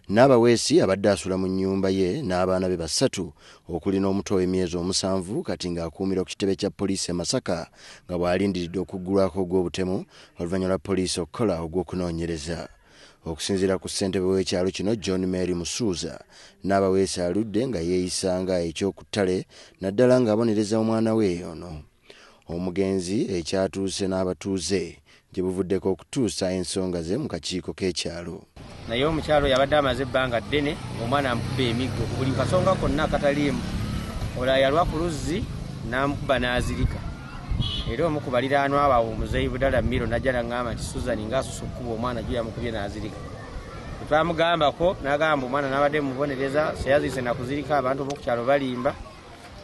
Naabaweesi abadde asula mu nnyumba ye n'abaana be basatu okuli n'omuto w'emyezi 7 kati ng'akuumira ku kitebe kya poliisi e Masaka nga bw'alindiridde okuggulwako ogw'obutemu oluvannyuma lwa poliisi okukola ogw'okunoonyereza. Okusinziira ku ssentebe w'ekyalo kino John Mary Musuuza, Naabaweesi aludde nga yeeyisanga ekyokuttale naddala ng'abonereza omwana we ono. Omugenzi ekyatuuse n'abatuuze gye buvuddeko okutuusa ensonga ze mu kakiiko k'ekyalo. Naye omukyalo yabadde amaze ebbanga ddene ng'omwana amukuba emiggo buli kasonga konna akataliimu. Olwo yalwa ku luzzi n'amukuba n'azirika. Era omu ku baliraanwa abo omuzeeyi Budala Miro n'ajja n'aŋŋamba nti Susan ng'asusse okkuba omwana gye yamukubye n'azirika. Bwe twamugambako n'agamba omwana n'abadde mubonereza seyaziise na kuzirika abantu b'oku kyalo balimba.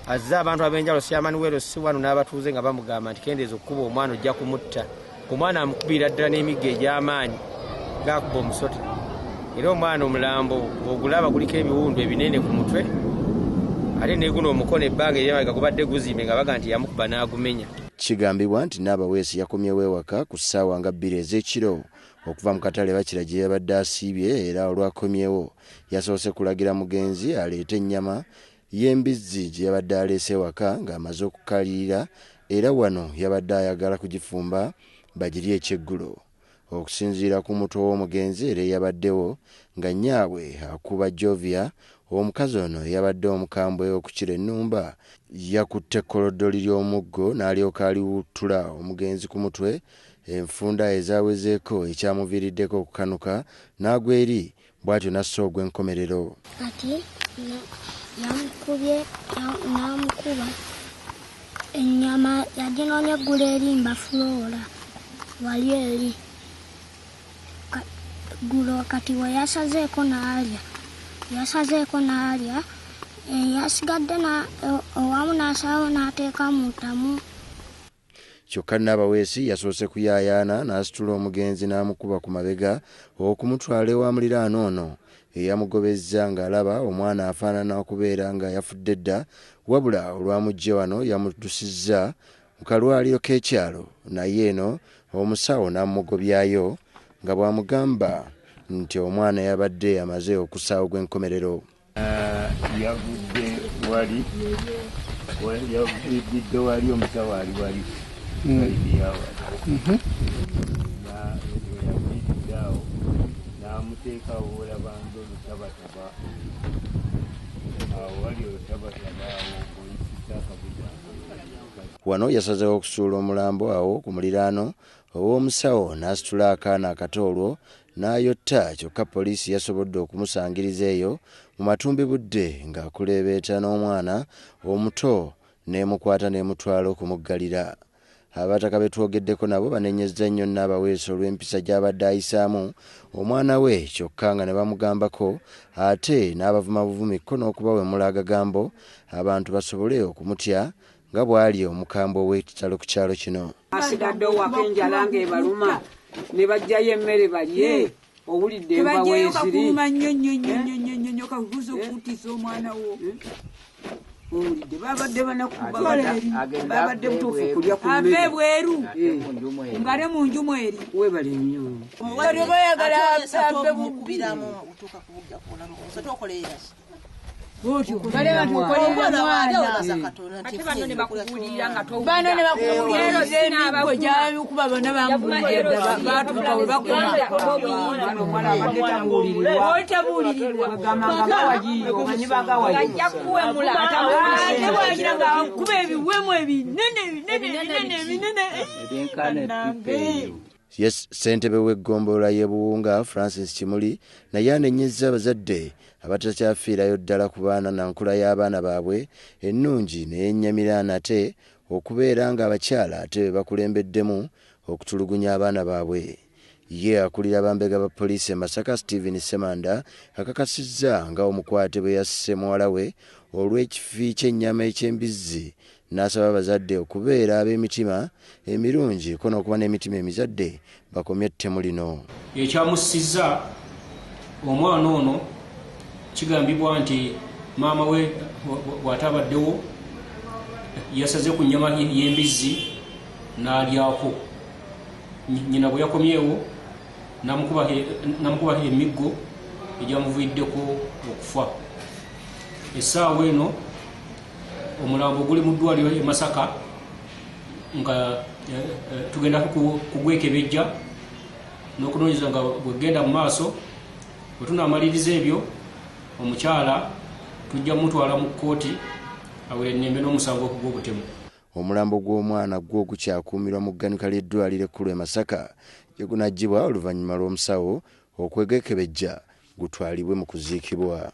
Azze abantu ab'enjawulo Siamani Wero si wano n'abatuuze nga bamugamba nti kendeeza okkuba omwana ojja kumutta. Omwana amukubira ddala n'emiggo egy'amaanyi ng'akuba omusota. Era omwana omulambo ogulaba guliko ebiwundu ebinene ku mutwe. Ate ne guno omukono ebbanga ery'emabega gubadde guzimbe nga baga nti yamukuba n'agumenya. Kigambibwa nti Naabaweesi yakomyewo ewaka ku ssaawa nga 2 ez'ekiro okuva mu katale Bakira gye yabadde asiibye, era olwakomyewo yasoose kulagira mugenzi aleete ennyama y'embizzi gye yabadde aleese ewaka ng'amaze okukalirira, era wano yabadde ayagala kugifumba bagirye ekyeggulo. Okusinziira ku muto w'omugenzi era yabaddewo nga nnyaawe akuba Jovia, omukazi ono yabadde omukambwe okukira ennumba yakutte ekkolodoli ly'omuggo n'alyoka aliwuttula omugenzi ku mutwe, enfunda ezawezeeko ekyamuviiriddeko okukanuka n'agwa eri, bw'atyo n'assa ogw'enkomerero. Kati yamukubye n'amukuba ennyama yaginoonya eggulu erimba Flora wali eri ggulo. Kati we yasazeeko n'alya yasigadde owamu n'asalawo n'ateeka mu ntamu. Kyokka Naabaweesi yasoose kuyaayaana n'asitula omugenzi n'amukuba ku mabega okumutwala ewa muliraano ono eyamugobezza ng'alaba omwana afaanana okubeera nga yafudde dda, wabula olwamujja wano yamutusizza mu kalwaliro k'ekyalo, naye eno omusawo n'amugobyayo nga bw'amugamba nti omwana yabadde amaze okussa ogw'enkomerero. Yavudde wali yavudde wali omusawo ali wali yaviiriddeawo n'amuteekawo olabanga olutabataba awo wali olutabataba awo oyisisa akabuga. Wano yasazeewo okusuula omulambo awo ku muliraano ow'omusawo n'asitula akaana akato olwo n'ayotta, kyokka poliisi yasobodde okumusangiriza eyo mu matumbi budde ng'akuleebeeta n'omwana omuto n'emukwata n'emutwala okumuggalira. Abataka be twogeddeko nabo banenyezza nnyo Naabaweesi olw'empisa gy'abadde ayisaamu omwana we, kyokka nga ne bamugambako ate n'abavuma buvumiko n'okubawemula agagambo abantu basobole okumutya nga bw'ali omukambwe ow'ekitalo ku kyalo kino. Asigadde owaka enjala ng'ebaluma ne bajjayo emmere balye. Owulidde enva weesiri nnyo kakubuza okutiisa omwana wo. Owulidde babadde babadde butuufu kulya ku mmere. Ave bweru ngale mu nju mweri. Weebale nnyo. Bali bayagala ave mukubiramu otuuka ku bujja kuolamu osobola okukoleera. Yes, ssentebe w'eggombolola y'e Buwunga Francis Kimuli naye anenyezza abazadde abatakyafiirayo ddala ku baana na nkula y'abaana baabwe ennungi n'ennyamira nate okubeera ng'abakyala ate be bakulembeddemu okutulugunya abaana baabwe. Ye akulira bambega ba poliisi e Masaka Stephen Semanda akakasizza nga omukwate bwe yasse muwala we olw'ekifi ky'ennyama eky'embizzi, n'asaba abazadde okubeera ab'emitima emirungi ko n'okuba n'emitima emizadde bakomye ettemu lino. Ekyamusizza omwana ono kigambibwa nti maama we bw'atabaddewo yasaze ku nnyama y'embizzi n'alyako. Nyina bwe yakomyewo n'amukuba emiggo egyamuviiddeko okufa. Essaawa eno omulambo guli mu ddwaliro e Masaka nga tugenda kugwekebejja n'okunoonyeza nga bwegenda mu maaso. Bwe tunaamaliriza ebyo omukyala tujja mutwala mu kkooti awere ennembe n'omusango gw'obutemu. Omulambo gw'omwana gwo gukyakuumirwa mu gganika ly'eddwaliro ekkulu e Masaka gye gunaggyibwa oluvannyuma lw'omusawo okwegekebejja gutwalibwe mu kuziikibwa.